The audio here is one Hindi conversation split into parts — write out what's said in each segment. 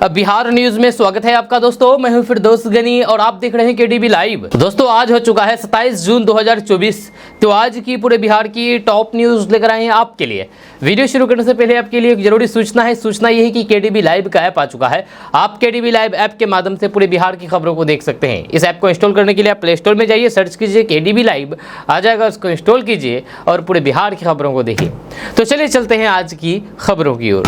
अब बिहार न्यूज में स्वागत है आपका दोस्तों। मैं हूं फिरदौस गनी और आप देख रहे हैं केडीबी लाइव। दोस्तों आज हो चुका है 27 जून 2024। तो आज की पूरे बिहार की टॉप न्यूज लेकर आए हैं आपके लिए। वीडियो शुरू करने से पहले आपके लिए एक जरूरी सूचना है। सूचना यह है कि केडीबी लाइव का ऐप आ चुका है। आप केडीबी लाइव ऐप के माध्यम से पूरे बिहार की खबरों को देख सकते हैं। इस ऐप को इंस्टॉल करने के लिए आप प्ले स्टोर में जाइए, सर्च कीजिए केडीबी लाइव, आ जाएगा, उसको इंस्टॉल कीजिए और पूरे बिहार की खबरों को देखिए। तो चलिए चलते हैं आज की खबरों की ओर।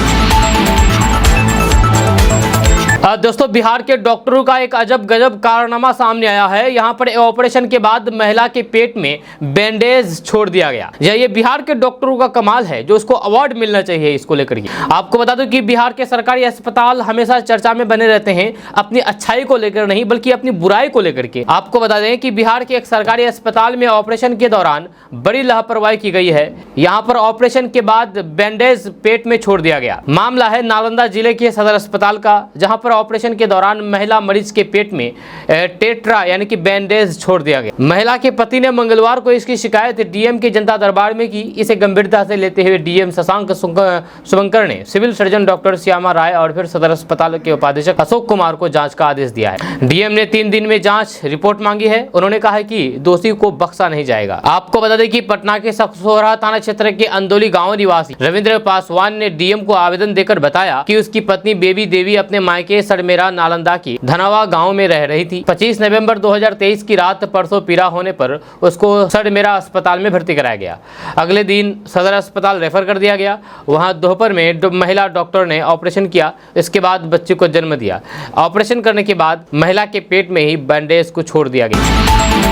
दोस्तों बिहार के डॉक्टरों का एक अजब गजब कारनामा सामने आया है। यहाँ पर ऑपरेशन के बाद महिला के पेट में बैंडेज छोड़ दिया गया। ये बिहार के डॉक्टरों का कमाल है, जो उसको अवार्ड मिलना चाहिए इसको लेकर के। आपको बता दूं कि बिहार के सरकारी अस्पताल हमेशा चर्चा में बने रहते हैं, अपनी अच्छाई को लेकर नहीं बल्कि अपनी बुराई को लेकर के। आपको बता दें कि बिहार के एक सरकारी अस्पताल में ऑपरेशन के दौरान बड़ी लापरवाही की गई है। यहाँ पर ऑपरेशन के बाद बैंडेज पेट में छोड़ दिया गया। मामला है नालंदा जिले के सदर अस्पताल का, जहाँ पर ऑपरेशन के दौरान महिला मरीज के पेट में टेट्रा यानी कि बैंडेज छोड़ दिया गया। महिला के पति ने मंगलवार को इसकी शिकायत डीएम के जनता दरबार में की। इसे गंभीरता से लेते हुए डीएम शशांक शुभंकर ने सिविल सर्जन डॉक्टर श्यामा राय और फिर सदर अस्पताल के उपाधीक्षक अशोक कुमार को जांच का आदेश दिया है। डीएम ने 3 दिन में जांच रिपोर्ट मांगी है। उन्होंने कहा है कि दोषी को बख्शा नहीं जाएगा। आपको बता दें कि पटना के सखसोहरा थाना क्षेत्र के अंदोली गाँव निवासी रविंद्र पासवान ने डीएम को आवेदन देकर बताया कि उसकी पत्नी बेबी देवी अपने मायके सड़मेरा नालंदा की धनावा गांव में रह रही थी। 25 नवंबर 2023 की रात परसों पीड़ा होने पर उसको सड़मेरा अस्पताल में भर्ती कराया गया। अगले दिन सदर अस्पताल रेफर कर दिया गया। वहां दोपहर में महिला डॉक्टर ने ऑपरेशन किया। इसके बाद बच्चे को जन्म दिया। ऑपरेशन करने के बाद महिला के पेट में ही बैंडेज को छोड़ दिया गया।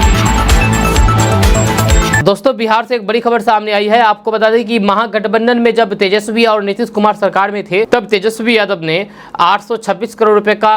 दोस्तों बिहार से एक बड़ी खबर सामने आई है। आपको बता दें कि महागठबंधन में जब तेजस्वी और नीतीश कुमार सरकार में थे, तब तेजस्वी यादव ने 826 करोड़ रुपए का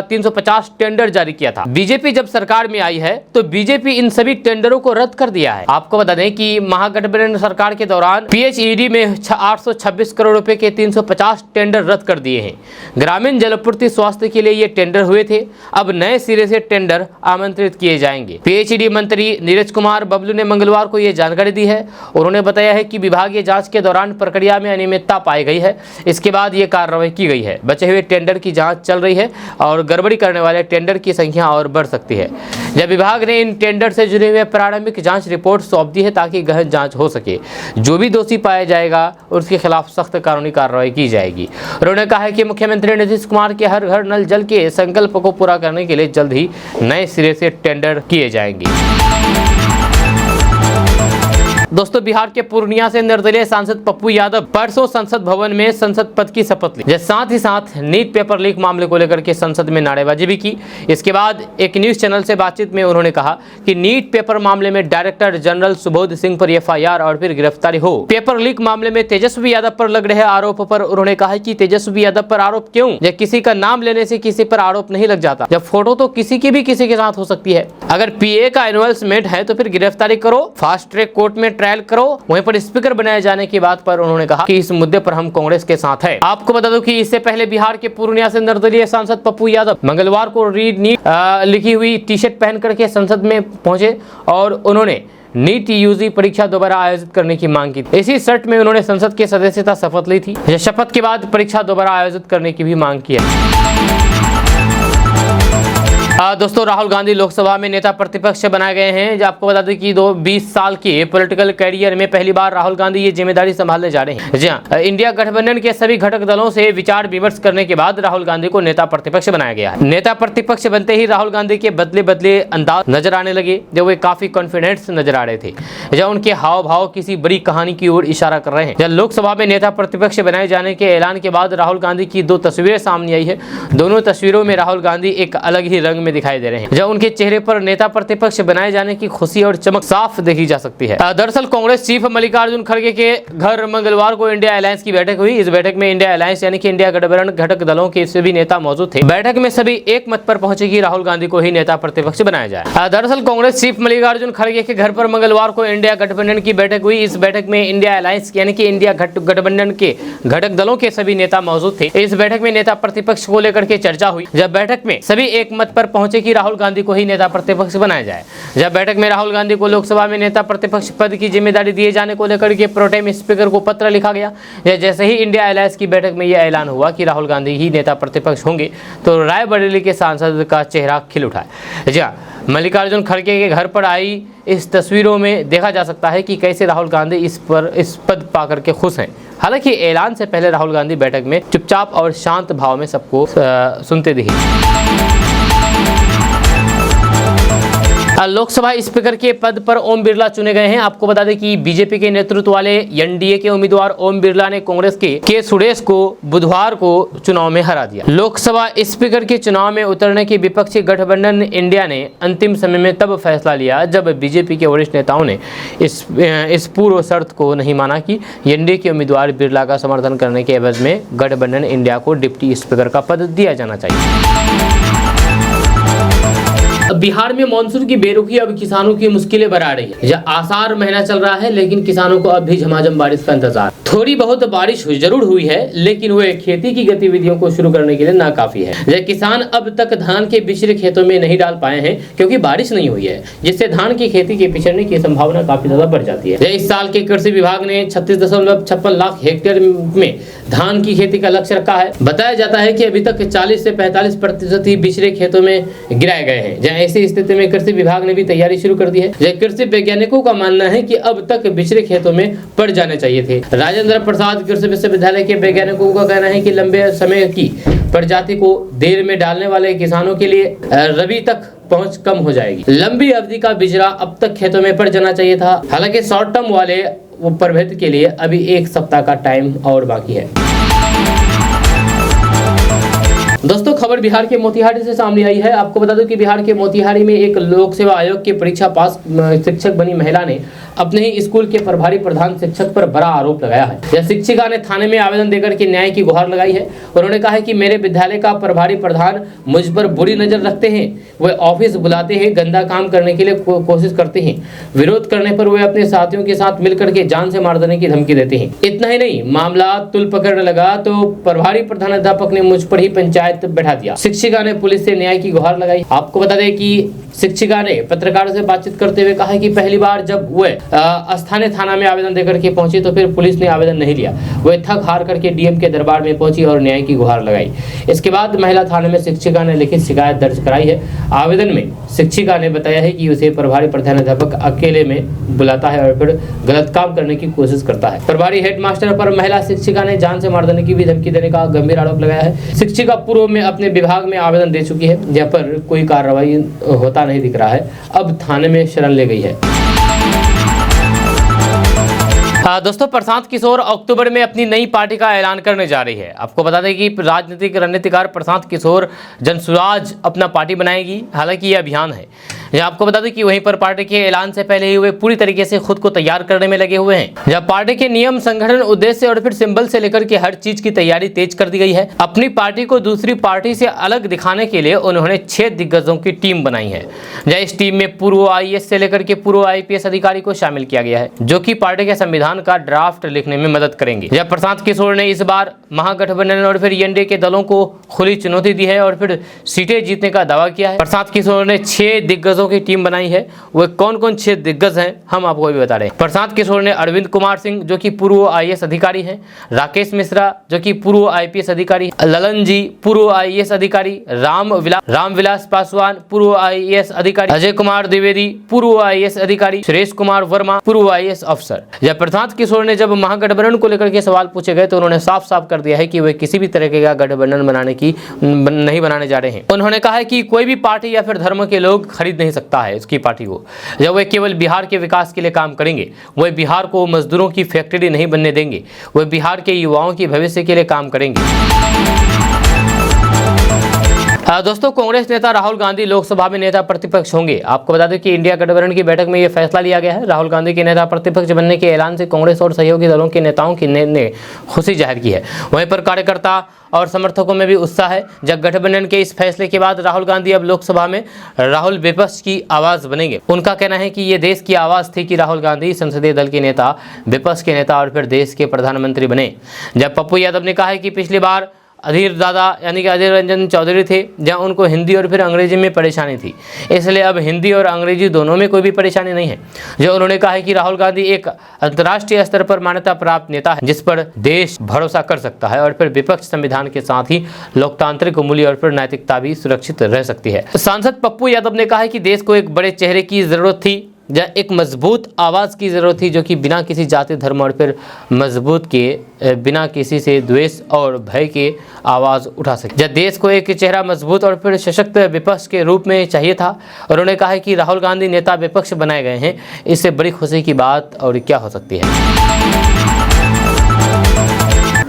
350 टेंडर जारी किया था। बीजेपी जब सरकार में आई है तो बीजेपी इन सभी टेंडरों को रद्द कर दिया है। आपको बता दें कि महागठबंधन सरकार के दौरान पीएचईडी में 826 करोड़ रुपए के 350 टेंडर रद्द कर दिए हैं। ग्रामीण जलपूर्ति स्वास्थ्य के लिए ये टेंडर हुए थे। अब नए सिरे से टेंडर आमंत्रित किए जाएंगे। पीएचईडी मंत्री नीरज कुमार बबलू ने मंगलवार को ये जानकारी दी है। उन्होंने बताया है कि विभागीय जांच के दौरान प्रक्रिया में अनियमितता पाई गई है। इसके बाद ये कार्रवाई की गई है। बचे हुए टेंडर की जांच चल रही है और गड़बड़ी करने वाले टेंडर की संख्या और बढ़ सकती है। जब विभाग ने इन टेंडर से जुड़े हुए प्रारंभिक जांच रिपोर्ट सौंप दी है ताकि गहन जांच हो सके। जो भी दोषी पाया जाएगा उसके खिलाफ सख्त कानूनी कार्रवाई की जाएगी। उन्होंने कहा है कि मुख्यमंत्री नीतीश कुमार के हर घर नल जल के संकल्प को पूरा करने के लिए जल्द ही नए सिरे से टेंडर किए जाएंगे। दोस्तों बिहार के पूर्णिया से निर्दलीय सांसद पप्पू यादव परसों संसद भवन में संसद पद की शपथ ली। साथ ही साथ नीट पेपर लीक मामले को लेकर के संसद में नारेबाजी भी की। इसके बाद एक न्यूज चैनल से बातचीत में उन्होंने कहा कि नीट पेपर मामले में डायरेक्टर जनरल सुबोध सिंह पर एफआईआर और फिर गिरफ्तारी हो। पेपर लीक मामले में तेजस्वी यादव पर लग रहे आरोप पर उन्होंने कहा कि तेजस्वी यादव पर आरोप क्यों? जब किसी का नाम लेने से किसी पर आरोप नहीं लग जाता। जब फोटो तो किसी की भी किसी के साथ हो सकती है। अगर पीए का इन्वॉल्वमेंट है तो फिर गिरफ्तारी करो, फास्ट ट्रैक कोर्ट में ट्रायल करो। वहीं पर स्पीकर बनाए जाने की बात पर उन्होंने कहा कि इस मुद्दे पर हम कांग्रेस के साथ हैं। आपको बता दूं कि इससे पहले बिहार के पूर्णिया से निर्दलीय सांसद पप्पू यादव मंगलवार को रीड नीट लिखी हुई टी शर्ट पहन करके संसद में पहुंचे और उन्होंने नीट यूजी परीक्षा दोबारा आयोजित करने की मांग की। इसी शर्ट में उन्होंने संसद की सदस्यता शपथ ली थी। शपथ के बाद परीक्षा दोबारा आयोजित करने की भी मांग की है। दोस्तों राहुल गांधी लोकसभा में नेता प्रतिपक्ष बनाए गए हैं। जो आपको बता दें कि 20 साल के पॉलिटिकल कैरियर में पहली बार राहुल गांधी ये जिम्मेदारी संभालने जा रहे हैं। जी हाँ, इंडिया गठबंधन के सभी घटक दलों से विचार विमर्श करने के बाद राहुल गांधी को नेता प्रतिपक्ष बनाया गया है। नेता प्रतिपक्ष बनते ही राहुल गांधी के बदले बदले अंदाज नजर आने लगे, जब वे काफी कॉन्फिडेंस नजर आ रहे थे। जब उनके हाव भाव किसी बड़ी कहानी की ओर इशारा कर रहे हैं। जब लोकसभा में नेता प्रतिपक्ष बनाए जाने के ऐलान के बाद राहुल गांधी की 2 तस्वीरें सामने आई है। दोनों तस्वीरों में राहुल गांधी एक अलग ही रंग में दिखाई दे रहे हैं। जब उनके चेहरे पर नेता प्रतिपक्ष बनाए जाने की खुशी और चमक साफ देखी जा सकती है। दरअसल कांग्रेस चीफ मल्लिकार्जुन खड़गे के घर मंगलवार को इंडिया अलायंस की बैठक हुई। इस बैठक में इंडिया अलायंस यानी कि इंडिया गठबंधन घटक दलों के सभी नेता मौजूद थे। बैठक में सभी एक मत पर पहुंचे कि राहुल गांधी को ही नेता प्रतिपक्ष बनाया जाए। दरअसल कांग्रेस चीफ मल्लिकार्जुन खड़गे के घर पर मंगलवार को इंडिया गठबंधन की बैठक हुई। इस बैठक में इंडिया अलायंस यानी कि इंडिया गठबंधन के घटक दलों के सभी नेता मौजूद थे। इस बैठक में नेता प्रतिपक्ष को लेकर के चर्चा हुई। जब बैठक में सभी एक मत पर पहुंचे कि राहुल गांधी को ही नेता प्रतिपक्ष बनाया जाए। जब बैठक में राहुल गांधी को लोकसभा में नेता प्रतिपक्ष पद की जिम्मेदारी दिए जाने को लेकर के प्रोटेम स्पीकर को पत्र लिखा गया। जैसे ही इंडिया अलायंस की बैठक में यह ऐलान हुआ कि राहुल गांधी ही नेता प्रतिपक्ष होंगे तो रायबरेली के सांसद का चेहरा खिल उठा है। जी हाँ, मल्लिकार्जुन खड़गे के घर पर आई इस तस्वीरों में देखा जा सकता है कि कैसे राहुल गांधी इस पद पाकर के खुश हैं। हालांकि ऐलान से पहले राहुल गांधी बैठक में चुपचाप और शांत भाव में सबको सुनते दिखे। लोकसभा स्पीकर के पद पर ओम बिरला चुने गए हैं। आपको बता दें कि बीजेपी के नेतृत्व वाले एनडीए के उम्मीदवार ओम बिरला ने कांग्रेस के सुरेश को बुधवार को चुनाव में हरा दिया। लोकसभा स्पीकर के चुनाव में उतरने की विपक्षी गठबंधन इंडिया ने अंतिम समय में तब फैसला लिया जब बीजेपी के वरिष्ठ नेताओं ने इस पूर्व शर्त को नहीं माना कि एनडीए के उम्मीदवार बिरला का समर्थन करने के एवज में गठबंधन इंडिया को डिप्टी स्पीकर का पद दिया जाना चाहिए। बिहार में मानसून की बेरुखी अब किसानों की मुश्किलें बढ़ा रही है। यह आसार महीना चल रहा है लेकिन किसानों को अब भी झमाझम बारिश का इंतजार। थोड़ी बहुत बारिश जरूर हुई है लेकिन वे खेती की गतिविधियों को शुरू करने के लिए नाकाफी है। यह किसान अब तक धान के बिचड़े खेतों में नहीं डाल पाए हैं क्योंकि बारिश नहीं हुई है, जिससे धान की खेती के पिछड़ने की संभावना काफी ज्यादा बढ़ जाती है। इस साल के कृषि विभाग ने 36.56 लाख हेक्टेयर में धान की खेती का लक्ष्य रखा है। बताया जाता है कि अभी तक 40 से 45% ही बिचड़े खेतों में गिराए गए हैं। ऐसी स्थिति में कृषि विभाग ने भी तैयारी शुरू कर दी है। कृषि वैज्ञानिकों का मानना है कि अब तक बिचड़े खेतों में पड़ जाने चाहिए थे। राजेंद्र प्रसाद कृषि विश्वविद्यालय के वैज्ञानिकों का कहना है कि लंबे समय की प्रजाति को देर में डालने वाले किसानों के लिए रबी तक पहुंच कम हो जाएगी। लंबी अवधि का बिचड़ा अब तक खेतों में पड़ जाना चाहिए था। हालांकि शॉर्ट टर्म वाले प्रभेद के लिए अभी 1 सप्ताह का टाइम और बाकी है। दोस्तों, खबर बिहार के मोतिहारी से सामने आई है। आपको बता दूं कि बिहार के मोतिहारी में एक लोक सेवा आयोग की परीक्षा पास शिक्षक बनी महिला ने अपने ही स्कूल के प्रभारी प्रधान शिक्षक पर बड़ा आरोप लगाया है। यह शिक्षिका ने थाने में आवेदन देकर के न्याय की गुहार लगाई है। उन्होंने कहा है कि मेरे विद्यालय का प्रभारी प्रधान मुझ पर बुरी नजर रखते हैं। वे ऑफिस बुलाते हैं, गंदा काम करने के लिए कोशिश करते हैं। विरोध करने पर वे अपने साथियों के साथ मिलकर के जान से मार देने की धमकी देते हैं। इतना ही नहीं, मामला तुल पकड़ने लगा तो प्रभारी प्रधानाध्यापक ने मुझ पर ही पंचायत बैठा दिया। शिक्षिका ने पुलिस से न्याय की गुहार लगाई। आपको बता दें कि शिक्षिका ने पत्रकारों से बातचीत करते हुए कहा कि पहली बार जब वे स्थानीय थाना में आवेदन देकर के पहुंची तो फिर पुलिस ने आवेदन नहीं लिया। वे थक हार करके डीएम के दरबार में पहुंची और न्याय की गुहार लगाई। इसके बाद महिला थाने में शिक्षिका ने लिखित शिकायत दर्ज कराई है। आवेदन में शिक्षिका ने बताया है कि उसे प्रभारी प्रधानाध्यापक अकेले में बुलाता है और फिर गलत काम करने की कोशिश करता है। प्रभारी हेडमास्टर पर महिला शिक्षिका ने जान से मार देने की भी धमकी देने का गंभीर आरोप लगाया है। शिक्षिका पूर्व में अपने विभाग में आवेदन दे चुकी है, जहाँ पर कोई कार्रवाई होता नहीं दिख रहा है। अब थाने में शरण ले गई है। दोस्तों, प्रशांत किशोर अक्टूबर में अपनी नई पार्टी का ऐलान करने जा रही है। आपको बता दें कि राजनीतिक रणनीतिकार प्रशांत किशोर जनसुराज अपना पार्टी बनाएगी। हालांकि यह अभियान है। आपको बता दें कि वहीं पर पार्टी के ऐलान से पहले ही वे पूरी तरीके से खुद को तैयार करने में लगे हुए हैं। जब पार्टी के नियम, संगठन, उद्देश्य और फिर सिंबल से लेकर के हर चीज की तैयारी तेज कर दी गई है। अपनी पार्टी को दूसरी पार्टी से अलग दिखाने के लिए उन्होंने 6 दिग्गजों की टीम बनाई है। इस टीम में पूर्व आईएएस से लेकर के पूर्व आईपीएस अधिकारी को शामिल किया गया है, जो कि पार्टी के संविधान का ड्राफ्ट लिखने में मदद करेंगे। जब प्रशांत किशोर ने इस बार महागठबंधन और फिर एनडीए के दलों को खुली चुनौती दी है और फिर सीटें जीतने का दावा किया है। प्रशांत किशोर ने 6 दिग्गजों की टीम बनाई है। वो कौन कौन 6 दिग्गज हैं हम आपको भी बता रहे हैं। प्रशांत किशोर ने अरविंद कुमार सिंह, जो कि पूर्व आईएएस अधिकारी हैं, राकेश मिश्रा, जो कि पूर्व आईपीएस अधिकारी, ललन जी, पूर्व आईएएस अधिकारी, रामविलास पासवान, पूर्व आईएएस अधिकारी, अजय कुमार द्विवेदी, पूर्व आईएएस अधिकारी, सुरेश कुमार वर्मा, पूर्व आईएएस अफसर। जब प्रशांत किशोर ने जब महागठबंधन को लेकर के सवाल पूछे गए तो उन्होंने साफ साफ कर दिया है कि वे किसी भी तरह का गठबंधन नहीं बनाने जा रहे हैं। उन्होंने कहा है कि कोई भी पार्टी या फिर धर्म के लोग खरीद नहीं सकता है उसकी पार्टी को। जब वे केवल बिहार के विकास के लिए काम करेंगे, वे बिहार को मजदूरों की फैक्ट्री नहीं बनने देंगे, वे बिहार के युवाओं के भविष्य के लिए काम करेंगे। दोस्तों, कांग्रेस नेता राहुल गांधी लोकसभा में नेता प्रतिपक्ष होंगे। आपको बता दें कि इंडिया गठबंधन की बैठक में यह फैसला लिया गया है। राहुल गांधी के नेता प्रतिपक्ष बनने के ऐलान से कांग्रेस और सहयोगी दलों के नेताओं की ने खुशी जाहिर की है। वहीं पर कार्यकर्ता और समर्थकों में भी उत्साह है। जब गठबंधन के इस फैसले के बाद राहुल गांधी अब लोकसभा में राहुल विपक्ष की आवाज बनेंगे। उनका कहना है कि ये देश की आवाज थी कि राहुल गांधी संसदीय दल के नेता, विपक्ष के नेता और फिर देश के प्रधानमंत्री बने। जब पप्पू यादव ने कहा है कि पिछली बार अधीर दादा यानी कि अधीर रंजन चौधरी थे, जहां उनको हिंदी और फिर अंग्रेजी में परेशानी थी। इसलिए अब हिंदी और अंग्रेजी दोनों में कोई भी परेशानी नहीं है। जो उन्होंने कहा है कि राहुल गांधी एक अंतर्राष्ट्रीय स्तर पर मान्यता प्राप्त नेता है जिस पर देश भरोसा कर सकता है, और फिर विपक्ष संविधान के साथ ही लोकतांत्रिक मूल्य और फिर नैतिकता भी सुरक्षित रह सकती है। सांसद पप्पू यादव ने कहा है कि देश को एक बड़े चेहरे की जरूरत थी, या एक मजबूत आवाज़ की ज़रूरत थी, जो कि बिना किसी जाति धर्म और फिर मजबूत के बिना किसी से द्वेष और भय के आवाज़ उठा सके। जब देश को एक चेहरा मजबूत और फिर सशक्त विपक्ष के रूप में चाहिए था, और उन्होंने कहा है कि राहुल गांधी नेता विपक्ष बनाए गए हैं, इससे बड़ी खुशी की बात और क्या हो सकती है।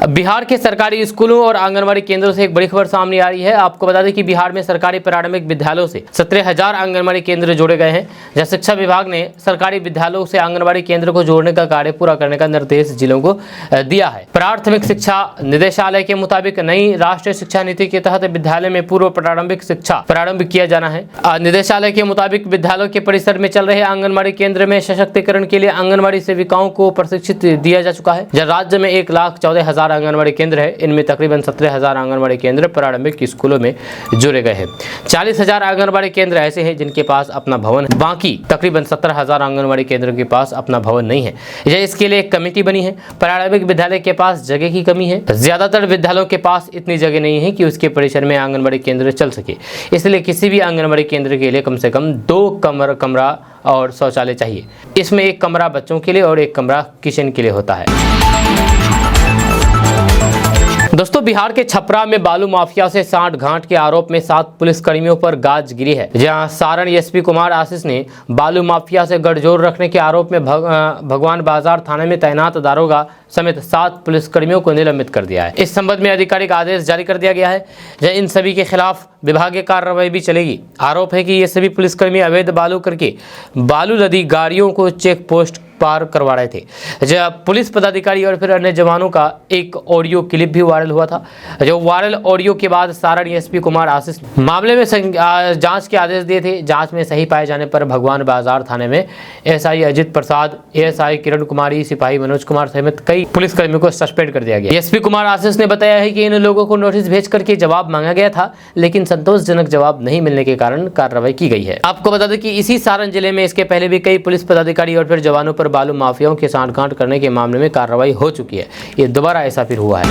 बिहार के सरकारी स्कूलों और आंगनबाड़ी केंद्रों से एक बड़ी खबर सामने आ रही है। आपको बता दें कि बिहार में सरकारी प्रारंभिक विद्यालयों से 17,000 आंगनबाड़ी केंद्र जोड़े गए हैं। जब शिक्षा विभाग ने सरकारी विद्यालयों से आंगनबाड़ी केंद्र को जोड़ने का कार्य पूरा करने का निर्देश जिलों को दिया है। प्राथमिक शिक्षा निदेशालय के मुताबिक नई राष्ट्रीय शिक्षा नीति के तहत विद्यालय में पूर्व प्रारंभिक शिक्षा प्रारंभ किया जाना है। निदेशालय के मुताबिक विद्यालयों के परिसर में चल रहे आंगनबाड़ी केंद्र में सशक्तिकरण के लिए आंगनबाड़ी सेविकाओं को प्रशिक्षित दिया जा चुका है। जब राज्य में 1,14,000 आंगनबाड़ी केंद्र है, इनमें तकरीबन 17,000 आंगनबाड़ी केंद्र प्रारंभिक स्कूलों में जोड़े गए हैं। 40,000 आंगनबाड़ी केंद्र ऐसे हैं जिनके पास अपना भवन है, बाकी तकरीबन 17,000 आंगनबाड़ी केंद्रों के पास अपना भवन नहीं है। इसके लिए एक कमेटी बनी है। प्रारंभिक विद्यालय के पास जगह की कमी है। ज्यादातर विद्यालयों के पास इतनी जगह नहीं है कि उसके परिसर में आंगनबाड़ी केंद्र चल सके। इसलिए किसी भी आंगनबाड़ी केंद्र के लिए कम से कम 2 कमरा और शौचालय चाहिए। इसमें एक कमरा बच्चों के लिए और एक कमरा किचन के लिए होता है। दोस्तों, बिहार के छपरा में बालू माफिया से सांठ-गांठ के आरोप में 7 पुलिसकर्मियों पर गाज गिरी है। जहां सारण एसपी कुमार आशीष ने बालू माफिया से गठजोड़ रखने के आरोप में भगवान बाजार थाने में तैनात दारोगा समेत 7 पुलिसकर्मियों को निलंबित कर दिया है। इस संबंध में आधिकारिक आदेश जारी कर दिया गया है। इन सभी के खिलाफ विभागीय कार्रवाई भी चलेगी। आरोप है कि ये सभी पुलिसकर्मी अवैध बालू करके बालू लदी गाड़ियों को चेक पोस्ट पार करवा रहे थे। जब पुलिस पदाधिकारी और फिर अन्य जवानों का एक ऑडियो क्लिप भी वायरल हुआ था। जो वायरल ऑडियो के बाद सारण एसपी कुमार आशीष मामले में जांच के आदेश दिए थे। जांच में सही पाए जाने पर भगवान बाजार थाने में एसआई अजित प्रसाद, एएसआई किरण कुमारी, सिपाही मनोज कुमार समेत कई पुलिसकर्मियों को सस्पेंड कर दिया गया। एसपी कुमार आशीष ने बताया है कि इन लोगों को नोटिस भेज करके जवाब मांगा गया था, लेकिन संतोषजनक जवाब नहीं मिलने के कारण कार्रवाई की गई है। आपको बता दें कि इसी सारण जिले में इसके पहले भी कई पुलिस पदाधिकारी और फिर जवानों पर बालू माफियाओं के सांठ-गांठ करने के मामले में कार्रवाई हो चुकी है। ये दोबारा ऐसा फिर हुआ है।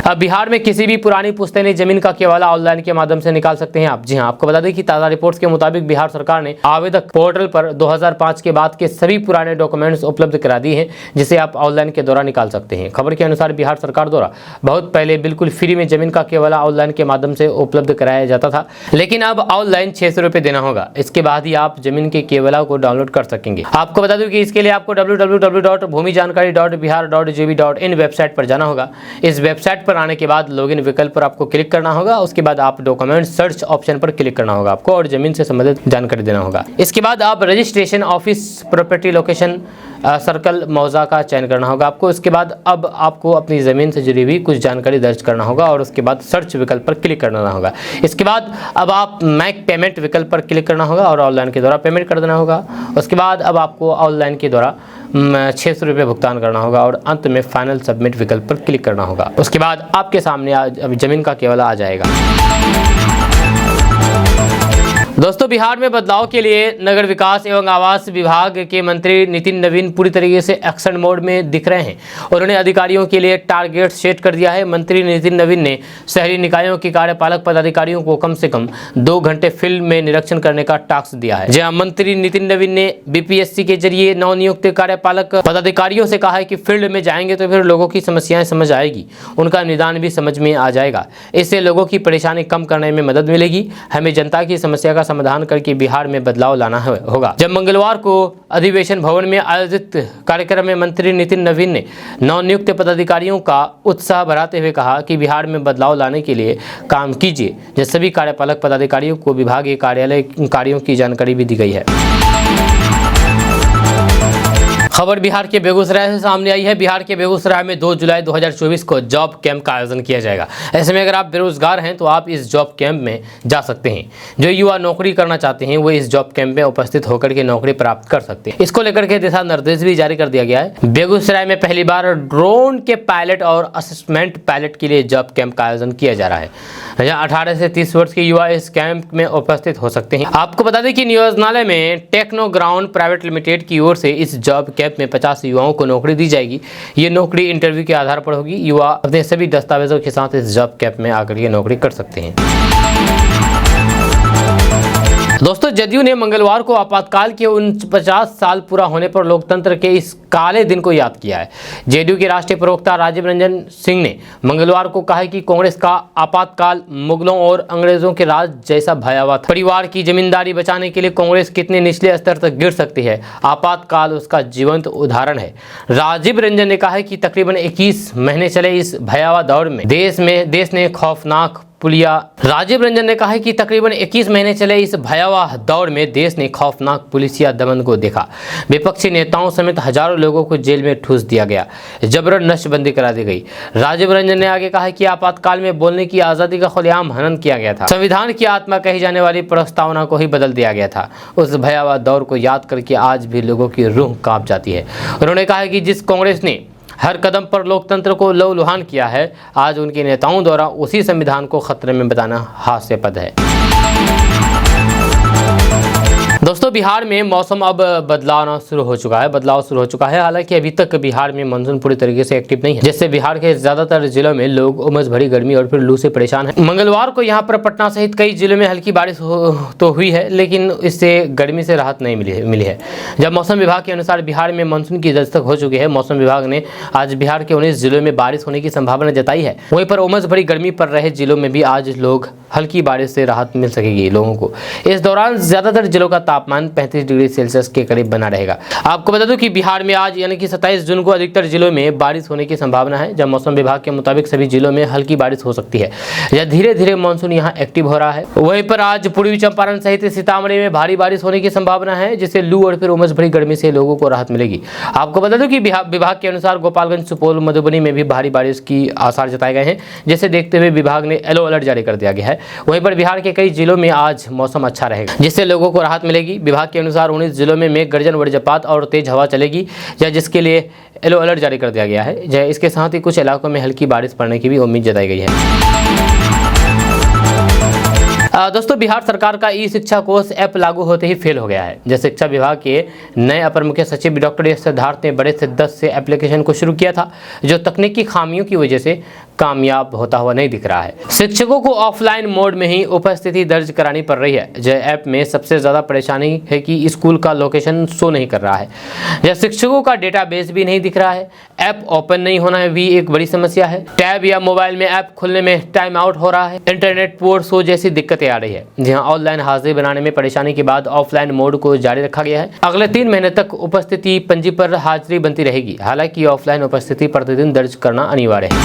अब बिहार में किसी भी पुरानी पुश्तैनी जमीन का केवल ऑनलाइन के माध्यम से निकाल सकते हैं आप। जी हां, आपको बता दें कि ताज़ा रिपोर्ट्स के मुताबिक बिहार सरकार ने आवेदक पोर्टल पर 2005 के बाद के सभी पुराने डॉक्यूमेंट्स उपलब्ध करा दिए हैं, जिसे आप ऑनलाइन के द्वारा निकाल सकते हैं। खबर के अनुसार बिहार सरकार द्वारा बहुत पहले बिल्कुल फ्री में जमीन का केवल ऑनलाइन के माध्यम से उपलब्ध कराया जाता था, लेकिन अब ऑनलाइन 600 रुपये देना होगा। इसके बाद ही आप जमीन के केवला को डाउनलोड कर सकेंगे। आपको बता दूं कि इसके लिए आपको www.bhumijankari.bihar.gov.in वेबसाइट पर जाना होगा। इस वेबसाइट पर आने के बाद लॉगिन विकल्प पर आपको क्लिक करना होगा। उसके बाद आप डॉक्यूमेंट सर्च ऑप्शन पर क्लिक करना होगा आपको, और जमीन से संबंधित जानकारी देना होगा। इसके बाद आप registration office property location circle मौजा का चयन करना होगा आपको। इसके बाद अब आपको अपनी ज़मीन से जुड़ी हुई कुछ जानकारी दर्ज करना होगा, और उसके बाद सर्च विकल्प पर क्लिक करना होगा। इसके बाद अब आप मेक पेमेंट विकल्प पर क्लिक करना होगा और ऑनलाइन के द्वारा पेमेंट कर देना होगा। उसके बाद अब आपको ऑनलाइन के द्वारा 600 रुपये भुगतान करना होगा, और अंत में फाइनल सबमिट विकल्प पर क्लिक करना होगा। उसके बाद आपके सामने जमीन का केवला आ जाएगा। दोस्तों, बिहार में बदलाव के लिए नगर विकास एवं आवास विभाग के मंत्री नितिन नवीन पूरी तरीके से एक्शन मोड में दिख रहे हैं। उन्होंने अधिकारियों के लिए टारगेट सेट कर दिया है। मंत्री नितिन नवीन ने शहरी निकायों के कार्यपालक पदाधिकारियों को कम से कम 2 घंटे फील्ड में निरीक्षण करने का टास्क दिया है। जहां मंत्री नितिन नवीन ने बीपीएससी के जरिए नवनियुक्त कार्यपालक पदाधिकारियों से कहा है कि फील्ड में जाएंगे तो फिर लोगों की समस्याएं समझ आएगी, उनका निदान भी समझ में आ जाएगा। इससे लोगों की परेशानी कम करने में मदद मिलेगी। हमें जनता की समस्या का समाधान करके बिहार में बदलाव लाना होगा। जब मंगलवार को अधिवेशन भवन में आयोजित कार्यक्रम में मंत्री नितिन नवीन ने नवनियुक्त पदाधिकारियों का उत्साह बढ़ाते हुए कहा कि बिहार में बदलाव लाने के लिए काम कीजिए। जब सभी कार्यपालक पदाधिकारियों को विभागीय कार्यालय कार्यों की जानकारी भी दी गई है। खबर बिहार के बेगूसराय से सामने आई है। बिहार के बेगूसराय में 2 जुलाई 2024 को जॉब कैंप का आयोजन किया जाएगा। ऐसे में अगर आप बेरोजगार हैं तो आप इस जॉब कैंप में जा सकते हैं। जो युवा नौकरी करना चाहते हैं वो इस जॉब कैंप में उपस्थित होकर के नौकरी प्राप्त कर सकते हैं। इसको लेकर के दिशा निर्देश भी जारी कर दिया गया है। बेगूसराय में पहली बार ड्रोन के पायलट और असिस्टेंट पायलट के लिए जॉब कैंप का आयोजन किया जा रहा है, जहाँ 18 से 30 वर्ष के युवा इस कैंप में उपस्थित हो सकते हैं। आपको बता दें कि नियोजनालय में टेक्नो ग्राउंड प्राइवेट लिमिटेड की ओर से इस जॉब कैंप में 50 युवाओं को नौकरी दी जाएगी। ये नौकरी इंटरव्यू के आधार पर होगी। युवा अपने सभी दस्तावेजों के साथ इस जॉब कैंप में आकर के नौकरी कर सकते हैं। दोस्तों, जदयू ने मंगलवार को आपातकाल के 49 साल पूरा होने पर लोकतंत्र के इस काले दिन को याद किया है। जेडीयू के राष्ट्रीय प्रवक्ता राजीव रंजन सिंह ने मंगलवार को कहा कि कांग्रेस का आपातकाल मुगलों और अंग्रेजों के राज जैसा भयावह था। परिवार की जमींदारी बचाने के लिए कांग्रेस कितने निचले स्तर तक गिर सकती है, आपातकाल उसका जीवंत उदाहरण है। राजीव रंजन ने कहा कि तकरीबन 21 महीने चले इस भयावह दौर में देश ने खौफनाक राजीव रंजन ने कहा कि तकरीबन 21 महीने चले इस भयावह दौर में देश ने खौफनाक पुलिसिया दमन को देखा। विपक्षी नेताओं समेत हजारों लोगों को जेल में ठूस दिया गया, जबरन नशबंदी करा दी गई। राजीव रंजन ने आगे कहा कि आपातकाल में बोलने की आज़ादी का खुलेआम हनन किया गया था। संविधान की आत्मा कही जाने वाली प्रस्तावना को ही बदल दिया गया था। उस भयावह दौर को याद करके आज भी लोगों की रूह कांप जाती है। उन्होंने कहा कि जिस कांग्रेस ने हर कदम पर लोकतंत्र को लहूलुहान किया है, आज उनके नेताओं द्वारा उसी संविधान को खतरे में बताना हास्यास्पद है। दोस्तों, बिहार में मौसम अब बदलाव शुरू हो चुका है। हालांकि अभी तक बिहार में मानसून पूरी तरीके से एक्टिव नहीं है, जिससे बिहार के ज्यादातर जिलों में लोग उमस भरी गर्मी और फिर लू से परेशान हैं। मंगलवार को यहां पर पटना सहित कई जिलों में हल्की बारिश तो हुई है, लेकिन इससे गर्मी से राहत नहीं मिली है। जब मौसम विभाग के अनुसार बिहार में मानसून की दस्तक हो चुकी है, मौसम विभाग ने आज बिहार के 19 जिलों में बारिश होने की संभावना जताई है। वहीं पर उमस भरी गर्मी पड़ रहे जिलों में भी आज लोग हल्की बारिश से राहत मिल सकेगी लोगों को। इस दौरान ज्यादातर जिलों का तापमान 35 डिग्री सेल्सियस के करीब बना रहेगा। आपको बता दूं कि बिहार में आज यानी कि 27 जून को अधिकतर जिलों में बारिश होने की संभावना है। जब मौसम विभाग के मुताबिक सभी जिलों में हल्की बारिश हो सकती है। यह धीरे धीरे मानसून यहां एक्टिव हो रहा है। वहीं पर आज पूर्वी चंपारण सहित सीतामढ़ी में भारी बारिश होने की संभावना है, जिससे लू और फिर उमस भरी गर्मी से लोगों को राहत मिलेगी। आपको बता दूं कि विभाग के अनुसार गोपालगंज, सुपौल, मधुबनी में भी भारी बारिश की आसार जताए गए हैं, जिसे देखते हुए विभाग ने येलो अलर्ट जारी कर दिया गया है। वहीं पर बिहार के कई जिलों में आज मौसम अच्छा रहेगा, जिससे लोगों को राहत मिलेगी। विभाग के अनुसार 19 जिलों में मेघ गर्जन, वज्रपात और तेज हवा चलेगी, जिसके लिए येलो अलर्ट जारी कर दिया गया है। इसके साथ ही कुछ इलाकों में हल्की बारिश पड़ने की भी उम्मीद जताई गई है। दोस्तों, बिहार सरकार का ई शिक्षा कोष ऐप लागू होते ही फेल हो गया है। जैसे शिक्षा विभाग के नए अपर मुख्य सचिव डॉक्टर एस सिद्धार्थ ने बड़े शिद्दत से एप्लीकेशन को शुरू किया था, जो तकनीकी खामियों की वजह से कामयाब होता हुआ नहीं दिख रहा है। शिक्षकों को ऑफलाइन मोड में ही उपस्थिति दर्ज करानी पड़ रही है। जो ऐप में सबसे ज्यादा परेशानी है कि स्कूल का लोकेशन शो नहीं कर रहा है, या शिक्षकों का डेटाबेस भी नहीं दिख रहा है। ऐप ओपन नहीं होना भी एक बड़ी समस्या है। टैब या मोबाइल में ऐप खुलने में टाइम आउट हो रहा है। इंटरनेट पोर्ट शो जैसी दिक्कतें आ रही है। जहां ऑनलाइन हाजिरी बनाने में परेशानी के बाद ऑफलाइन मोड को जारी रखा गया है। अगले 3 महीने तक उपस्थिति पंजी पर हाजिरी बनती रहेगी। हालांकि ऑफलाइन उपस्थिति प्रतिदिन दर्ज करना अनिवार्य है।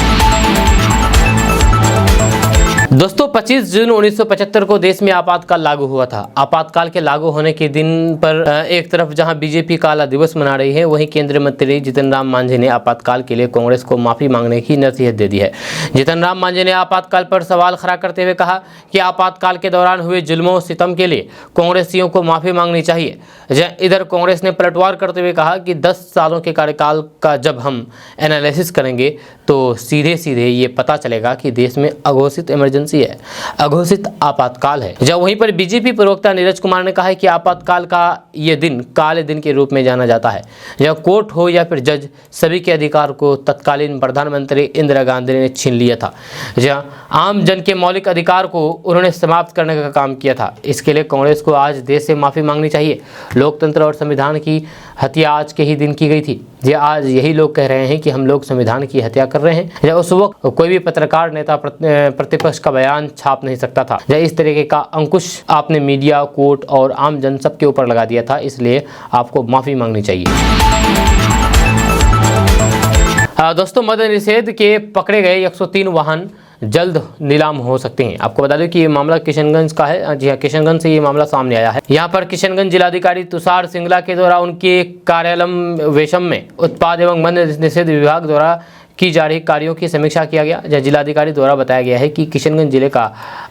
दोस्तों, 25 जून 1975 को देश में आपातकाल लागू हुआ था। आपातकाल के लागू होने के दिन पर एक तरफ जहां बीजेपी काला दिवस मना रही है, वहीं केंद्रीय मंत्री जीतन राम मांझी ने आपातकाल के लिए कांग्रेस को माफी मांगने की नसीहत दे दी है। जीतन राम मांझी ने आपातकाल पर सवाल खड़ा करते हुए कहा कि आपातकाल के दौरान हुए जुल्मों सितम के लिए कांग्रेसियों को माफी मांगनी चाहिए। इधर कांग्रेस ने पलटवार करते हुए कहा कि 10 सालों के कार्यकाल का जब हम एनालिसिस करेंगे तो सीधे सीधे ये पता चलेगा कि देश में अघोषित इमरजेंसी है, अघोषित आपातकाल है। जब वहीं पर बीजेपी प्रवक्ता नीरज कुमार ने कहा है कि आपातकाल का ये दिन काले दिन के रूप में जाना जाता है। जब कोर्ट हो या फिर जज, सभी के अधिकार को तत्कालीन प्रधानमंत्री इंदिरा गांधी ने छीन लिया था। जहां आम जन के मौलिक अधिकार को उन्होंने समाप्त करने का काम किया था। इसके लिए कांग्रेस को आज देश से माफी मांगनी चाहिए। लोकतंत्र और संविधान की हत्या आज के ही दिन की गई थी। आज यही लोग कह रहे हैं कि हम लोग संविधान की हत्या कर रहे हैं। जब उस वक्त कोई भी पत्रकार, नेता प्रतिपक्ष का बयान छाप नहीं सकता था। जब इस तरीके का अंकुश आपने मीडिया, कोर्ट और आम जन सब के ऊपर लगा दिया था, इसलिए आपको माफी मांगनी चाहिए। दोस्तों, मद्य निषेध के पकड़े गए 103 वाहन जल्द नीलाम हो सकते हैं। आपको बता दें कि ये मामला किशनगंज का है। जी हाँ, किशनगंज से ये मामला सामने आया है। यहाँ पर किशनगंज जिलाधिकारी तुषार सिंगला के द्वारा उनके कार्यालय वेशम में उत्पाद एवं मद्य निषेध विभाग द्वारा की जा रही कार्यों की समीक्षा किया गया। जहाँ जिलाधिकारी द्वारा बताया गया है कि किशनगंज जिले का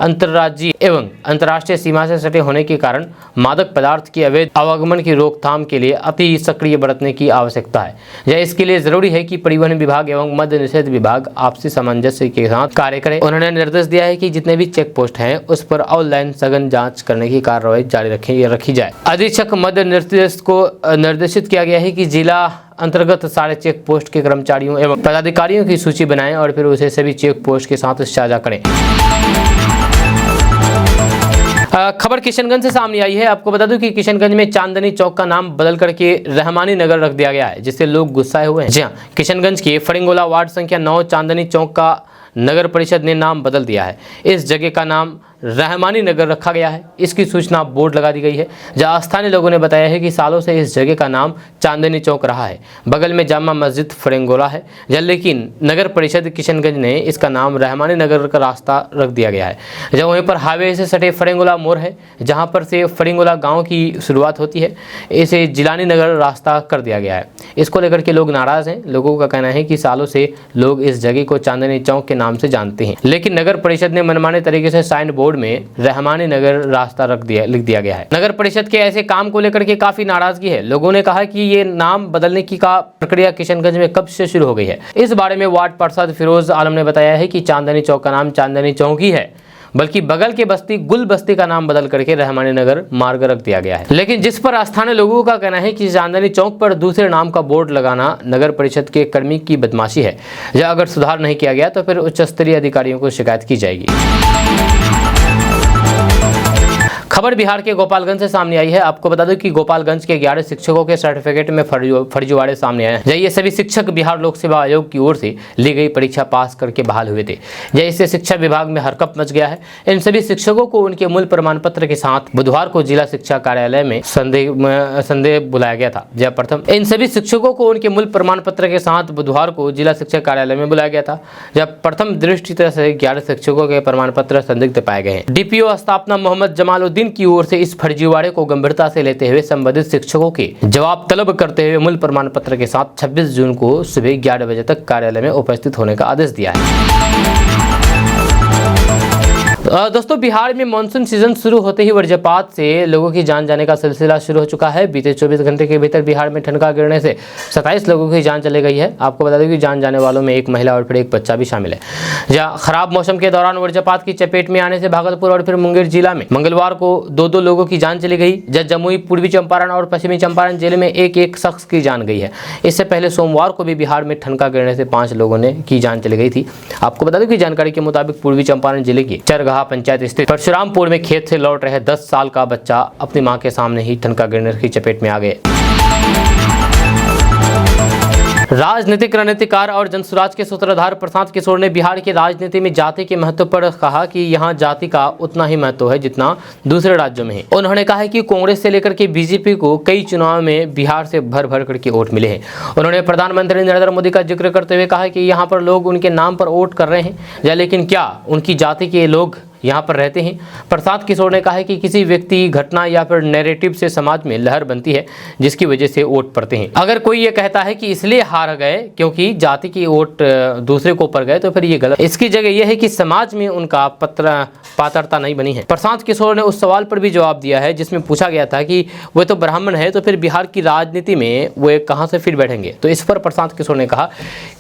अंतर्राज्यीय एवं अंतर्राष्ट्रीय सीमा से सटे होने के कारण मादक पदार्थ के अवैध आवागमन की रोकथाम के लिए अति सक्रिय बरतने की आवश्यकता है। यह इसके लिए जरूरी है कि परिवहन विभाग एवं मद्य निषेध विभाग आपसी सामंजस्य के साथ कार्य करें। उन्होंने निर्देश दिया है कि जितने भी चेक पोस्ट हैं उस पर ऑनलाइन सघन जाँच करने की कार्रवाई जारी रखी जाए। अधीक्षक मद्य निर्देश को निर्देशित किया गया है कि जिला अंतर्गत सारे चेक पोस्ट के कर्मचारियों एवं पदाधिकारियों की सूची बनाएं और फिर उसे सभी चेक पोस्ट के साथ साझा करें। खबर किशनगंज से सामने आई है। आपको बता दूं कि किशनगंज में चांदनी चौक का नाम बदल करके रहमानी नगर रख दिया गया है, जिससे लोग गुस्साए हुए हैं। जी हाँ, किशनगंज के फरिंगोला वार्ड संख्या 9 चांदनी चौक का नगर परिषद ने नाम बदल दिया है। इस जगह का नाम रहमानी नगर रखा गया है। इसकी सूचना बोर्ड लगा दी गई है। जहां स्थानीय लोगों ने बताया है कि सालों से इस जगह का नाम चांदनी चौक रहा है। बगल में जामा मस्जिद फरिंगोला है, लेकिन नगर परिषद किशनगंज ने इसका नाम रहमानी नगर का रास्ता रख दिया गया है। जब वहीं पर हाईवे से सटे फरिंगोला मोड़ है, जहां पर से फरिंगोला गाँव की शुरुआत होती है, इसे जिलानी नगर रास्ता कर दिया गया है। इसको लेकर के लोग नाराज हैं। लोगों का कहना है कि सालों से लोग इस जगह को चांदनी चौक के नाम से जानते हैं, लेकिन नगर परिषद ने मनमाने तरीके से साइन बोर्ड में रहमानी नगर रास्ता लिख दिया गया है। नगर परिषद के ऐसे काम को लेकर के काफी नाराजगी है। लोगों ने कहा कि ये नाम बदलने की प्रक्रिया किशनगंज में कब से शुरू हो गई है। इस बारे में वार्ड पार्षद फिरोज आलम ने बताया है कि चांदनी चौक का नाम चांदनी चौक ही है, बल्कि बगल के बस्ती गुल बस्ती का नाम बदल करके रहमानी नगर मार्ग रख दिया गया है। लेकिन जिस पर स्थानीय लोगों का कहना है कि चांदनी चौक पर दूसरे नाम का बोर्ड लगाना नगर परिषद के कर्मी की बदमाशी है। या अगर सुधार नहीं किया गया तो फिर उच्च स्तरीय अधिकारियों को शिकायत की जाएगी। खबर बिहार के गोपालगंज से सामने आई है। आपको बता दूं कि गोपालगंज के 11 शिक्षकों के सर्टिफिकेट में फर्जीवाड़े सामने आए हैं। ये सभी शिक्षक बिहार लोक सेवा आयोग की ओर से ली गई परीक्षा पास करके बहाल हुए थे। इससे शिक्षा विभाग में हरकंप मच गया है। इन सभी शिक्षकों को उनके मूल प्रमाण पत्र के साथ बुधवार को जिला शिक्षा कार्यालय में संदेह बुलाया गया था। प्रथम इन सभी शिक्षकों को उनके मूल प्रमाण पत्र के साथ बुधवार को जिला शिक्षा कार्यालय में बुलाया गया था। जब प्रथम दृष्टि से 11 शिक्षकों के प्रमाण पत्र संदिग्ध पाए गए हैं। डीपीओ स्थापना मोहम्मद जमालुद्दीन की ओर से इस फर्जीवाड़े को गंभीरता से लेते हुए संबंधित शिक्षकों के जवाब तलब करते हुए मूल प्रमाण पत्र के साथ 26 जून को सुबह 11 बजे तक कार्यालय में उपस्थित होने का आदेश दिया है। दोस्तों, बिहार में मानसून सीजन शुरू होते ही वज्रपात से लोगों की जान जाने का सिलसिला शुरू हो चुका है। बीते 24 घंटे के भीतर बिहार में ठनका गिरने से 27 लोगों की जान चली गई है। आपको बता दें कि जान जाने वालों में एक महिला और फिर एक बच्चा भी शामिल है। जहां खराब मौसम के दौरान वज्रपात की चपेट में आने से भागलपुर और फिर मुंगेर जिला में मंगलवार को 2 लोगों की जान चली गई। जब जमुई, पूर्वी चंपारण और पश्चिमी चंपारण जिले में एक शख्स की जान गई है। इससे पहले सोमवार को भी बिहार में ठनका गिरने से 5 लोगों की जान चली गई थी। आपको बता दें कि जानकारी के मुताबिक पूर्वी चंपारण जिले की चरगहा पंचायत स्थित परशुरामपुर में खेत से लौट रहे 10 साल का बच्चा अपनी मां के सामने ही ठनका गिरने की चपेट में आ गए। राजनीतिक रणनीतिकार और जनसुराज के सूत्रधार प्रशांत किशोर ने बिहार की राजनीति में जाति के महत्व पर कहा कि यहां जाति का उतना ही महत्व है जितना दूसरे राज्यों में है। उन्होंने कहा है कि कांग्रेस से लेकर के बीजेपी को कई चुनाव में बिहार से भर भर करके वोट मिले हैं। उन्होंने प्रधानमंत्री नरेंद्र मोदी का जिक्र करते हुए कहा कि यहाँ पर लोग उनके नाम पर वोट कर रहे हैं, लेकिन क्या उनकी जाति के लोग यहाँ पर रहते हैं। प्रशांत किशोर ने कहा है कि किसी व्यक्ति, घटना या फिर नैरेटिव से समाज में लहर बनती है जिसकी वजह से वोट पड़ते हैं। अगर कोई ये कहता है कि इसलिए हार गए क्योंकि जाति की वोट दूसरे को पड़ गए तो फिर ये गलत। इसकी जगह यह है कि समाज में उनका पात्रता नहीं बनी है। प्रशांत किशोर ने उस सवाल पर भी जवाब दिया है जिसमें पूछा गया था कि वे तो ब्राह्मण है तो फिर बिहार की राजनीति में वे कहाँ से फिर बैठेंगे। तो इस पर प्रशांत किशोर ने कहा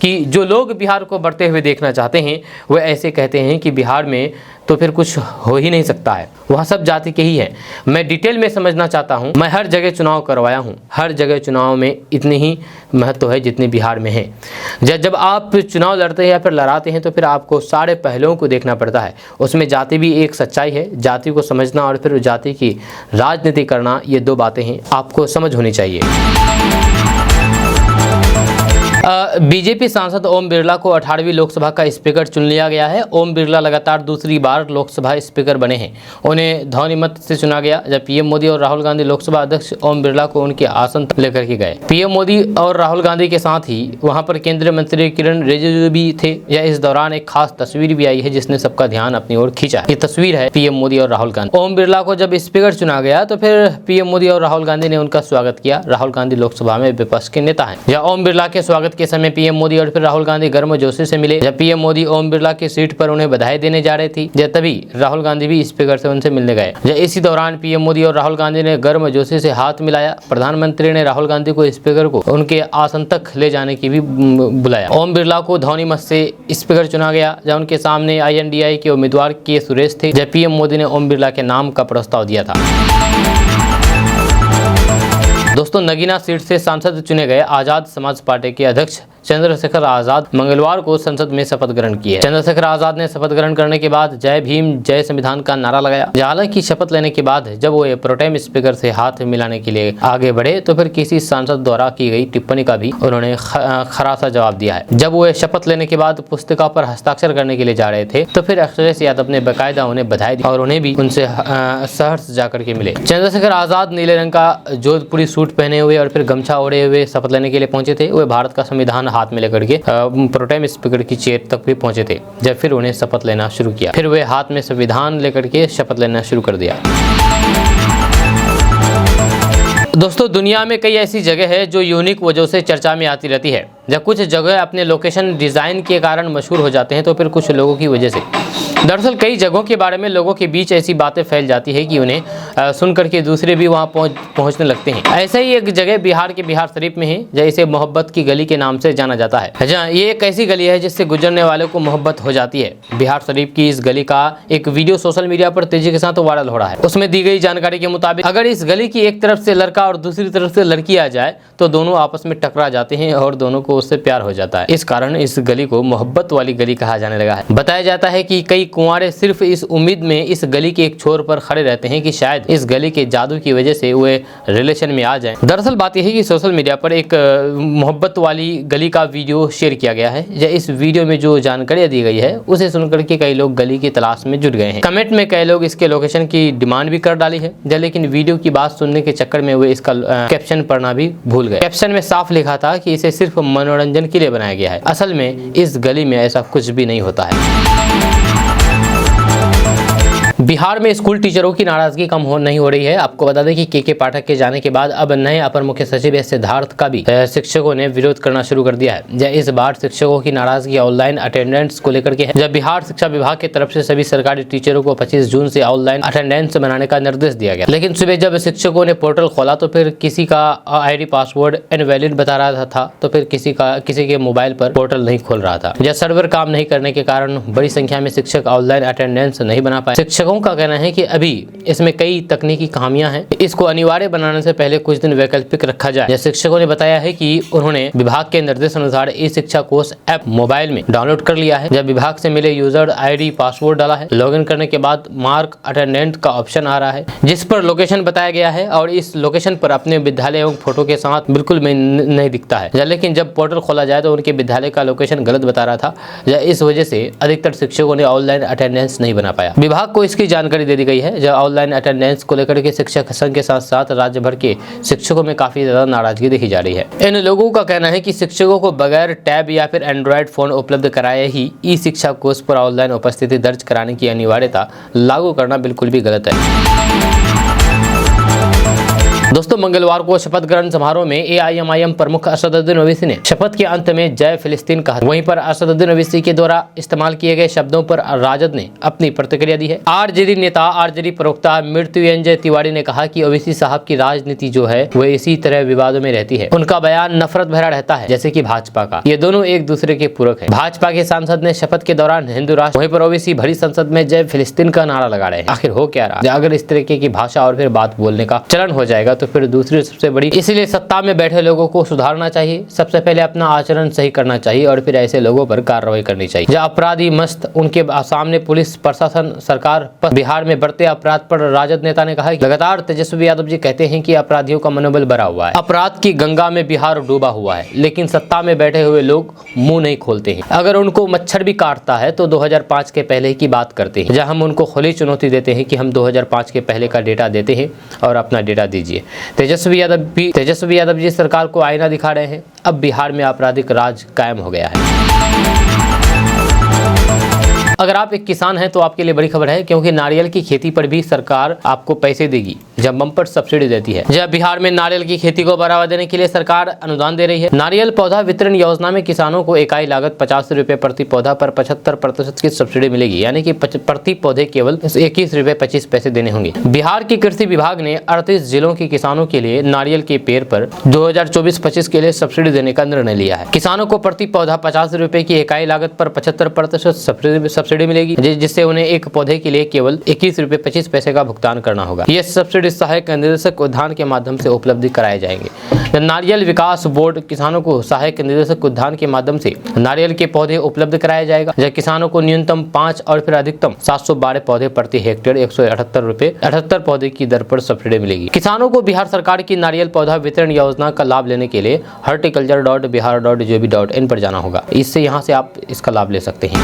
कि जो लोग बिहार को बढ़ते हुए देखना चाहते हैं वे ऐसे कहते हैं कि बिहार में तो फिर कुछ हो ही नहीं सकता है, वह सब जाति के ही है। मैं डिटेल में समझना चाहता हूँ। मैं हर जगह चुनाव करवाया हूँ, हर जगह चुनाव में इतनी ही महत्व है जितनी बिहार में है। जब आप चुनाव लड़ते हैं या फिर लड़ाते हैं तो फिर आपको सारे पहलुओं को देखना पड़ता है। उसमें जाति भी एक सच्चाई है। जाति को समझना और फिर जाति की राजनीति करना, ये 2 बातें हैं, आपको समझ होनी चाहिए। बीजेपी सांसद ओम बिरला को 18वीं लोकसभा का स्पीकर चुन लिया गया है। ओम बिरला लगातार दूसरी बार लोकसभा स्पीकर बने हैं। उन्हें ध्वनि मत से चुना गया जब पीएम मोदी और राहुल गांधी लोकसभा अध्यक्ष ओम बिरला को उनके आसन तक लेकर के गए। पीएम मोदी और राहुल गांधी के साथ ही वहां पर केंद्रीय मंत्री किरण रिजिजू भी थे। या इस दौरान एक खास तस्वीर भी आई है जिसने सबका ध्यान अपनी ओर खींचा। ये तस्वीर है पीएम मोदी और राहुल गांधी। ओम बिरला को जब स्पीकर चुना गया तो फिर पीएम मोदी और राहुल गांधी ने उनका स्वागत किया। राहुल गांधी लोकसभा में विपक्ष के नेता हैं। या ओम बिरला के स्वागत के समय पीएम मोदी और फिर राहुल गांधी गर्मजोशी से मिले। जब पीएम मोदी ओम बिरला की सीट पर उन्हें बधाई देने जा रहे थे तभी राहुल गांधी भी स्पीकर से उनसे मिलने गए। इसी दौरान पीएम मोदी और राहुल गांधी ने गर्मजोशी से हाथ मिलाया। प्रधानमंत्री ने राहुल गांधी को स्पीकर को उनके आसन तक ले जाने की भी बुलाया। ओम बिरला को ध्वनि मत से स्पीकर चुना गया जब उनके सामने INDI के उम्मीदवार के सुरेश थे। जब पीएम मोदी ने ओम बिरला के नाम का प्रस्ताव दिया था। दोस्तों, नगीना सीट से सांसद चुने गए आजाद समाज पार्टी के अध्यक्ष चंद्रशेखर आजाद मंगलवार को संसद में शपथ ग्रहण किए। चंद्रशेखर आजाद ने शपथ ग्रहण करने के बाद जय भीम जय संविधान का नारा लगाया। हालांकि शपथ लेने के बाद जब वो प्रोटेम स्पीकर से हाथ मिलाने के लिए आगे बढ़े तो फिर किसी सांसद द्वारा की गई टिप्पणी का भी उन्होंने खरा सा जवाब दिया है। जब वो शपथ लेने के बाद पुस्तिका पर हस्ताक्षर करने के लिए जा रहे थे तो फिर अखिलेश यादव ने बाकायदा उन्हें बधाई दी और उन्हें भी उनसे सहर्ष जाकर के मिले। चंद्रशेखर आजाद नीले रंग का जोधपुरी सूट पहने हुए और फिर गमछा ओढ़े हुए शपथ लेने के लिए पहुंचे थे। वे भारत का संविधान हाथ में लेकर के प्रोटेम स्पीकर की चेयर तक भी पहुंचे थे। जब फिर उन्हें शपथ लेना शुरू किया, फिर वे हाथ में संविधान लेकर के शपथ लेना शुरू कर दिया। दोस्तों, दुनिया में कई ऐसी जगह है जो यूनिक वजह से चर्चा में आती रहती है। जब कुछ जगह अपने लोकेशन डिज़ाइन के कारण मशहूर हो जाते हैं तो फिर कुछ लोगों की वजह से। दरअसल कई जगहों के बारे में लोगों के बीच ऐसी बातें फैल जाती है कि उन्हें सुन करके दूसरे भी वहां पहुंचने लगते हैं। ऐसा ही एक जगह बिहार के बिहार शरीफ में है जैसे मोहब्बत की गली के नाम से जाना जाता है। जहाँ ये एक ऐसी गली है जिससे गुजरने वालों को मोहब्बत हो जाती है। बिहार शरीफ की इस गली का एक वीडियो सोशल मीडिया पर तेजी के साथ वायरल हो रहा है। उसमें दी गई जानकारी के मुताबिक अगर इस गली की एक तरफ से लड़का और दूसरी तरफ से लड़की आ जाए तो दोनों आपस में टकरा जाते हैं और दोनों को उससे प्यार हो जाता है। इस कारण इस गली को मोहब्बत वाली गली कहा जाने लगा है। बताया जाता है कि कई कुंवारे सिर्फ इस उम्मीद में इस गली के एक छोर पर खड़े रहते हैं कि शायद इस गली के जादू की वजह से वे रिलेशन में आ जाएं। दरअसल बात यह है कि सोशल मीडिया पर एक मोहब्बत वाली गली का वीडियो शेयर किया गया है। इस वीडियो में जो जानकारियां दी गई है उसे सुनकर के कई लोग गली की तलाश में जुट गए हैं। कमेंट में कई लोग इसके लोकेशन की डिमांड भी कर डाली है, लेकिन वीडियो की बात सुनने के चक्कर में वे इसका कैप्शन पढ़ना भी भूल गए। कैप्शन में साफ लिखा था कि इसे सिर्फ मनोरंजन के लिए बनाया गया है। असल में इस गली में ऐसा कुछ भी नहीं होता है। बिहार में स्कूल टीचरों की नाराजगी कम नहीं हो रही है। आपको बता दें कि के पाठक के जाने के बाद अब नए अपर मुख्य सचिव सिद्धार्थ का भी शिक्षकों ने विरोध करना शुरू कर दिया है। इस बार शिक्षकों की नाराजगी ऑनलाइन अटेंडेंस को लेकर के है। जब बिहार शिक्षा विभाग की तरफ से सभी सरकारी टीचरों को 25 जून से ऑनलाइन अटेंडेंस बनाने का निर्देश दिया गया, लेकिन सुबह जब शिक्षकों ने पोर्टल खोला तो फिर किसी का ID पासवर्ड इनवैलिड बता रहा था तो फिर किसी के मोबाइल पर पोर्टल नहीं खोल रहा था। सर्वर काम नहीं करने के कारण बड़ी संख्या में शिक्षक ऑनलाइन अटेंडेंस नहीं बना पाए। शिक्षकों का कहना है कि अभी इसमें कई तकनीकी खामियां हैं। इसको अनिवार्य बनाने से पहले कुछ दिन वैकल्पिक रखा जाए। शिक्षकों ने बताया है कि उन्होंने विभाग के निर्देश अनुसार ई-शिक्षा कोष ऐप मोबाइल में डाउनलोड कर लिया है। जब विभाग से मिले यूजर ID पासवर्ड डाला है। लॉगिन करने के बाद मार्क अटेंडेंट का ऑप्शन आ रहा है जिस पर लोकेशन बताया गया है और इस लोकेशन पर अपने विद्यालय एवं फोटो के साथ बिल्कुल नहीं दिखता है। लेकिन जब पोर्टल खोला जाए तो उनके विद्यालय का लोकेशन गलत बता रहा था। इस वजह से अधिकतर शिक्षकों ने ऑनलाइन अटेंडेंस नहीं बना पाया। विभाग को इसकी जानकारी दे दी गई है। जब ऑनलाइन अटेंडेंस को लेकर के शिक्षक संघ के साथ साथ राज्य भर के शिक्षकों में काफी ज्यादा नाराजगी देखी जा रही है। इन लोगों का कहना है कि शिक्षकों को बगैर टैब या फिर एंड्रॉइड फोन उपलब्ध कराए ही ई-शिक्षा कोष पर ऑनलाइन उपस्थिति दर्ज कराने की अनिवार्यता लागू करना बिल्कुल भी गलत है। दोस्तों, मंगलवार को शपथ ग्रहण समारोह में AIMIM प्रमुख असदुद्दीन ओवैसी ने शपथ के अंत में जय फिलिस्तीन कहा। वहीं पर असदुद्दीन ओवैसी के द्वारा इस्तेमाल किए गए शब्दों पर राजद ने अपनी प्रतिक्रिया दी है। RJD नेता RJD प्रवक्ता मृत्युंजय तिवारी ने कहा कि ओवैसी साहब की राजनीति जो है वो इसी तरह विवादों में रहती है। उनका बयान नफरत भरा रहता है जैसे कि भाजपा का। ये दोनों एक दूसरे के पूरक है। भाजपा के सांसद ने शपथ के दौरान हिंदू राष्ट्र, वहीं पर ओवैसी भरी संसद में जय फिलिस्तीन का नारा लगा रहे हैं। आखिर हो क्या रहा? अगर इस तरीके की भाषा और फिर बात बोलने का चलन हो जाएगा तो तो फिर दूसरी सबसे बड़ी। इसलिए सत्ता में बैठे लोगों को सुधारना चाहिए, सबसे पहले अपना आचरण सही करना चाहिए और फिर ऐसे लोगों पर कार्रवाई करनी चाहिए। जहाँ अपराधी मस्त, उनके सामने पुलिस प्रशासन सरकार। बिहार में बढ़ते अपराध पर राजद नेता ने कहा कि लगातार तेजस्वी यादव जी कहते हैं कि अपराधियों का मनोबल बढ़ा हुआ है, अपराध की गंगा में बिहार डूबा हुआ है, लेकिन सत्ता में बैठे हुए लोग मुंह नहीं खोलते हैं। अगर उनको मच्छर भी काटता है तो 2005 के पहले की बात करते हैं, जहां हम उनको खुली चुनौती देते हैं कि हम 2005 के पहले का डेटा देते हैं और अपना डेटा दीजिए। तेजस्वी यादव जी सरकार को आईना दिखा रहे हैं। अब बिहार में आपराधिक राज कायम हो गया है। अगर आप एक किसान हैं तो आपके लिए बड़ी खबर है, क्योंकि नारियल की खेती पर भी सरकार आपको पैसे देगी, जब बम्पर सब्सिडी देती है। जब बिहार में नारियल की खेती को बढ़ावा देने के लिए सरकार अनुदान दे रही है। नारियल पौधा वितरण योजना में किसानों को इकाई लागत 50 रुपए प्रति पौधा पर 75% की सब्सिडी मिलेगी, यानी कि प्रति पौधे केवल 21 रुपए 25 पैसे देने होंगे। बिहार की कृषि विभाग ने 38 जिलों के किसानों के लिए नारियल के पेड़ पर 2024-25 के लिए सब्सिडी देने का निर्णय लिया है। किसानों को प्रति पौधा 50 रुपए की इकाई लागत पर 75% सब्सिडी मिलेगी, जिससे उन्हें एक पौधे के लिए केवल 21 रुपए 25 पैसे का भुगतान करना होगा। यह सब्सिडी सहायक निदेशक उद्यान के माध्यम से उपलब्ध कराए जाएंगे। नारियल विकास बोर्ड किसानों को सहायक निदेशक उद्यान के माध्यम से नारियल के पौधे उपलब्ध कराया जाएगा। जब किसानों को न्यूनतम 5 और फिर अधिकतम 712 पौधे प्रति हेक्टेयर 178 रुपए 78 पौधे की दर पर सब्सिडी मिलेगी। किसानों को बिहार सरकार की नारियल पौधा वितरण योजना का लाभ लेने के लिए horticulture.bihar.gov.in पर जाना होगा। इससे यहाँ से आप इसका लाभ ले सकते हैं।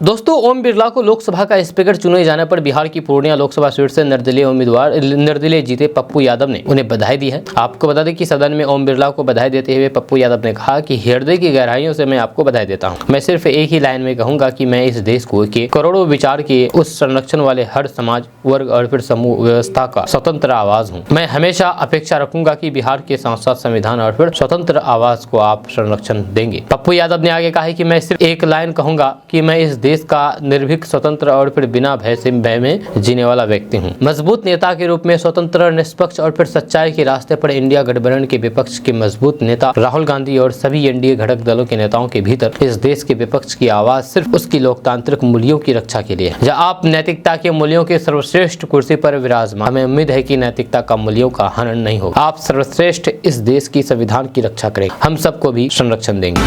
दोस्तों, ओम बिरला को लोकसभा का स्पीकर चुने जाने पर बिहार की पूर्णिया लोकसभा सीट से निर्दलीय जीते पप्पू यादव ने उन्हें बधाई दी है। आपको बता दें कि सदन में ओम बिरला को बधाई देते हुए पप्पू यादव ने कहा कि हृदय की गहराइयों से मैं आपको बधाई देता हूं। मैं सिर्फ एक ही लाइन में कहूंगा कि मैं इस देश को के करोड़ों विचार के उस संरक्षण वाले हर समाज वर्ग और फिर समूह व्यवस्था का स्वतंत्र आवाज हूँ। मैं हमेशा अपेक्षा रखूंगा कि बिहार के साथ साथ संविधान और फिर स्वतंत्र आवाज को आप संरक्षण देंगे। पप्पू यादव ने आगे कहा कि मैं सिर्फ एक लाइन कहूंगा कि मैं इस देश का निर्भीक, स्वतंत्र और फिर बिना भय में जीने वाला व्यक्ति हूं। मजबूत नेता के रूप में स्वतंत्र, निष्पक्ष और फिर सच्चाई के रास्ते पर इंडिया गठबंधन के विपक्ष के मजबूत नेता राहुल गांधी और सभी एनडीए घटक दलों के नेताओं के भीतर इस देश के विपक्ष की आवाज सिर्फ उसकी लोकतांत्रिक मूल्यों की रक्षा के लिए। जब आप नैतिकता के मूल्यों के सर्वश्रेष्ठ कुर्सी पर विराजमान, हमें उम्मीद है कि नैतिकता का मूल्यों का हनन नहीं होगा। आप सर्वश्रेष्ठ इस देश की संविधान की रक्षा करेंगे, हम सबको भी संरक्षण देंगे।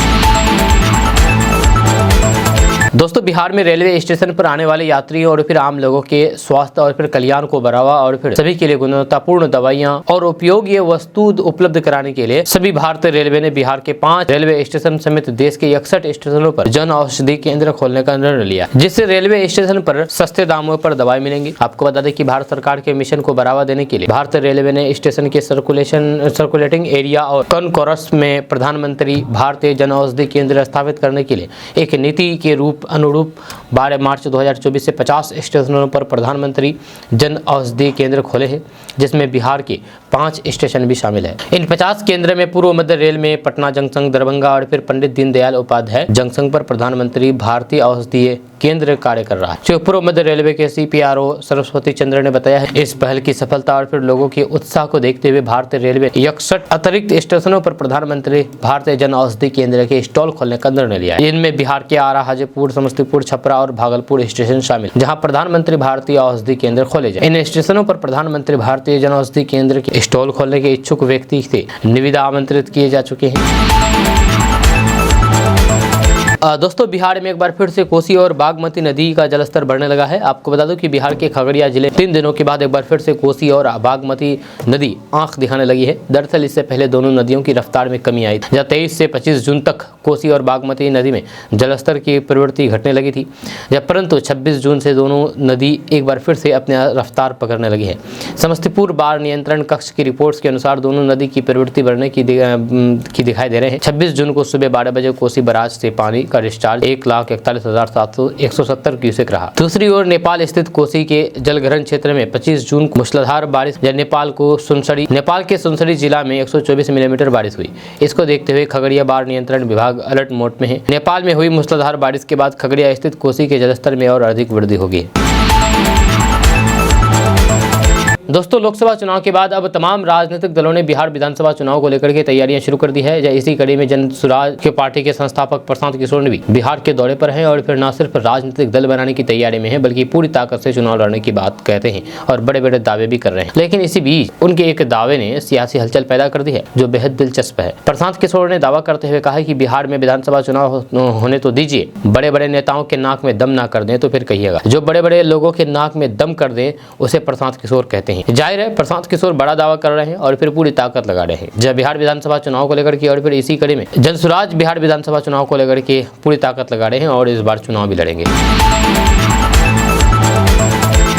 दोस्तों, बिहार में रेलवे स्टेशन पर आने वाले यात्रियों और फिर आम लोगों के स्वास्थ्य और फिर कल्याण को बढ़ावा और फिर सभी के लिए गुणवत्तापूर्ण दवाइयां और उपयोगी वस्तु उपलब्ध कराने के लिए सभी भारतीय रेलवे ने बिहार के 5 रेलवे स्टेशन समेत देश के 61 स्टेशनों पर जन औषधि केंद्र खोलने का निर्णय लिया, जिससे रेलवे स्टेशन पर सस्ते दामों पर दवाई मिलेंगी। आपको बता दें कि भारत सरकार के मिशन को बढ़ावा देने के लिए भारतीय रेलवे ने स्टेशन के सर्कुलेटिंग एरिया और कॉनकोरस में प्रधानमंत्री भारतीय जन औषधि केंद्र स्थापित करने के लिए एक नीति के अनुरूप 12 मार्च 2024 से 50 स्टेशनों पर प्रधानमंत्री जन औषधि केंद्र खोले हैं, जिसमें बिहार के 5 स्टेशन भी शामिल है। इन 50 केंद्र में पूर्व मध्य रेल में पटना जंक्शन, दरभंगा और फिर पंडित दीनदयाल उपाध्याय जंक्शन पर प्रधानमंत्री भारतीय औषधीय केंद्र कार्य कर रहा है। जो पूर्व मध्य रेलवे के CPRO सरस्वती चंद्र ने बताया है, इस पहल की सफलता और फिर लोगों के उत्साह को देखते हुए भारतीय रेलवे 61 अतिरिक्त स्टेशनों पर प्रधानमंत्री भारतीय जन औषधि केंद्र के स्टॉल खोलने का निर्णय लिया है। इनमें बिहार के आरा, हाजीपुर, समस्तीपुर, छपरा और भागलपुर स्टेशन शामिल, जहां प्रधानमंत्री भारतीय औषधि केंद्र खोले जाए। इन स्टेशनों पर प्रधानमंत्री भारतीय जन औषधि केंद्र के स्टॉल खोलने के इच्छुक व्यक्ति से निविदा आमंत्रित किए जा चुके हैं। दोस्तों, बिहार में एक बार फिर से कोसी और बागमती नदी का जलस्तर बढ़ने लगा है। आपको बता दूं कि बिहार के खगड़िया जिले 3 दिनों के बाद एक बार फिर से कोसी और बागमती नदी आंख दिखाने लगी है। दरअसल इससे पहले दोनों नदियों की रफ्तार में कमी आई थी। जब 23 से 25 जून तक कोसी और बागमती नदी में जलस्तर की प्रवृत्ति घटने लगी थी, जब परंतु 26 जून से दोनों नदी एक बार फिर से अपने रफ्तार पकड़ने लगी है। समस्तीपुर बाढ़ नियंत्रण कक्ष की रिपोर्ट्स के अनुसार दोनों नदी की प्रवृत्ति बढ़ने की दिखाई दे रहे हैं। 26 जून को सुबह 12 बजे कोसी बराज से पानी का डिस्चार्ज 1,41,170 क्यूसेक रहा। दूसरी ओर नेपाल स्थित कोसी के जलग्रहण क्षेत्र में 25 जून को मूसलाधार बारिश या नेपाल के सुनसरी जिला में 124 मिलीमीटर बारिश हुई। इसको देखते हुए खगड़िया बाढ़ नियंत्रण विभाग अलर्ट मोड में है। नेपाल में हुई मूसलाधार बारिश के बाद खगड़िया स्थित कोसी के जलस्तर में और अधिक वृद्धि होगी। दोस्तों लोकसभा चुनाव के बाद अब तमाम राजनीतिक दलों ने बिहार विधानसभा चुनाव को लेकर के तैयारियां शुरू कर दी है। इसी कड़ी में जन सुराज के पार्टी के संस्थापक प्रशांत किशोर ने भी बिहार के दौरे पर हैं और फिर न सिर्फ राजनीतिक दल बनाने की तैयारी में है बल्कि पूरी ताकत से चुनाव लड़ने की बात कहते हैं और बड़े बड़े दावे भी कर रहे हैं। लेकिन इसी बीच उनके एक दावे ने सियासी हलचल पैदा कर दी है जो बेहद दिलचस्प है। प्रशांत किशोर ने दावा करते हुए कहा है कि बिहार में विधानसभा चुनाव होने तो दीजिए, बड़े बड़े नेताओं के नाक में दम ना कर दें तो फिर कहिएगा। जो बड़े बड़े लोगों के नाक में दम कर दें उसे प्रशांत किशोर कहते हैं। जाहिर है प्रशांत किशोर बड़ा दावा कर रहे हैं और फिर पूरी ताकत लगा रहे हैं जब बिहार विधानसभा चुनाव को लेकर के, और फिर इसी कड़ी में जनसुराज बिहार विधानसभा चुनाव को लेकर के पूरी ताकत लगा रहे हैं और इस बार चुनाव भी लड़ेंगे।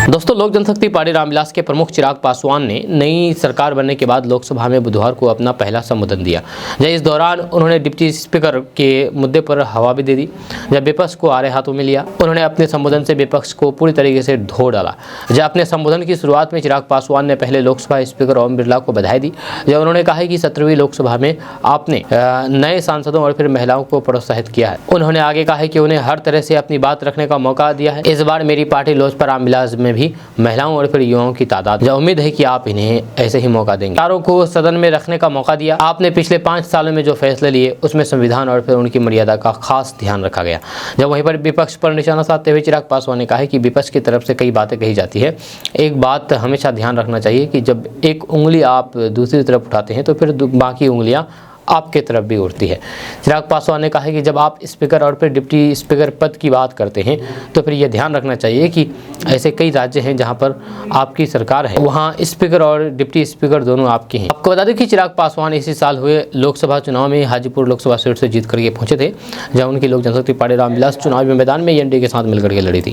दोस्तों लोक जनशक्ति पार्टी रामविलास के प्रमुख चिराग पासवान ने नई सरकार बनने के बाद लोकसभा में बुधवार को अपना पहला संबोधन दिया। जब इस दौरान उन्होंने डिप्टी स्पीकर के मुद्दे पर हवा भी दे दी। जब विपक्ष को आड़े हाथों में लिया, उन्होंने अपने संबोधन से विपक्ष को पूरी तरीके से धो डाला। जब अपने संबोधन की शुरुआत में चिराग पासवान ने पहले लोकसभा स्पीकर ओम बिरला को बधाई दी। जब उन्होंने कहा कि 17वीं लोकसभा में आपने नए सांसदों और फिर महिलाओं को प्रोत्साहित किया है। उन्होंने आगे कहा कि उन्हें हर तरह से अपनी बात रखने का मौका दिया है। इस बार मेरी पार्टी लोजपा रामविलास में भी महिलाओं और फिर युवाओं की तादाद, जो उम्मीद है कि आप इन्हें ऐसे ही मौका देंगे। चारों को सदन में रखने का मौका दिया। आपने पिछले 5 सालों में जो फैसले लिए उसमें संविधान और फिर उनकी मर्यादा का खास ध्यान रखा गया। जब वहीं पर विपक्ष पर निशाना साधते हुए चिराग पासवान ने कहा कि विपक्ष की तरफ से कई बातें कही जाती है। एक बात हमेशा ध्यान रखना चाहिए कि जब एक उंगली आप दूसरी तरफ उठाते हैं तो फिर बाकी उंगलियां आपके तरफ भी उठती है। चिराग पासवान ने कहा कि जब आप स्पीकर और फिर डिप्टी स्पीकर पद की बात करते हैं तो फिर यह ध्यान रखना चाहिए कि ऐसे कई राज्य हैं जहां पर आपकी सरकार है, वहां स्पीकर और डिप्टी स्पीकर दोनों आपके हैं। आपको बता दें कि चिराग पासवान इसी साल हुए लोकसभा चुनाव में हाजीपुर लोकसभा सीट से जीत करके पहुंचे थे, जहां उनकी लोक जनशक्ति पार्टी रामविलास चुनावी मैदान में एनडीए के साथ मिलकर के लड़ी थी।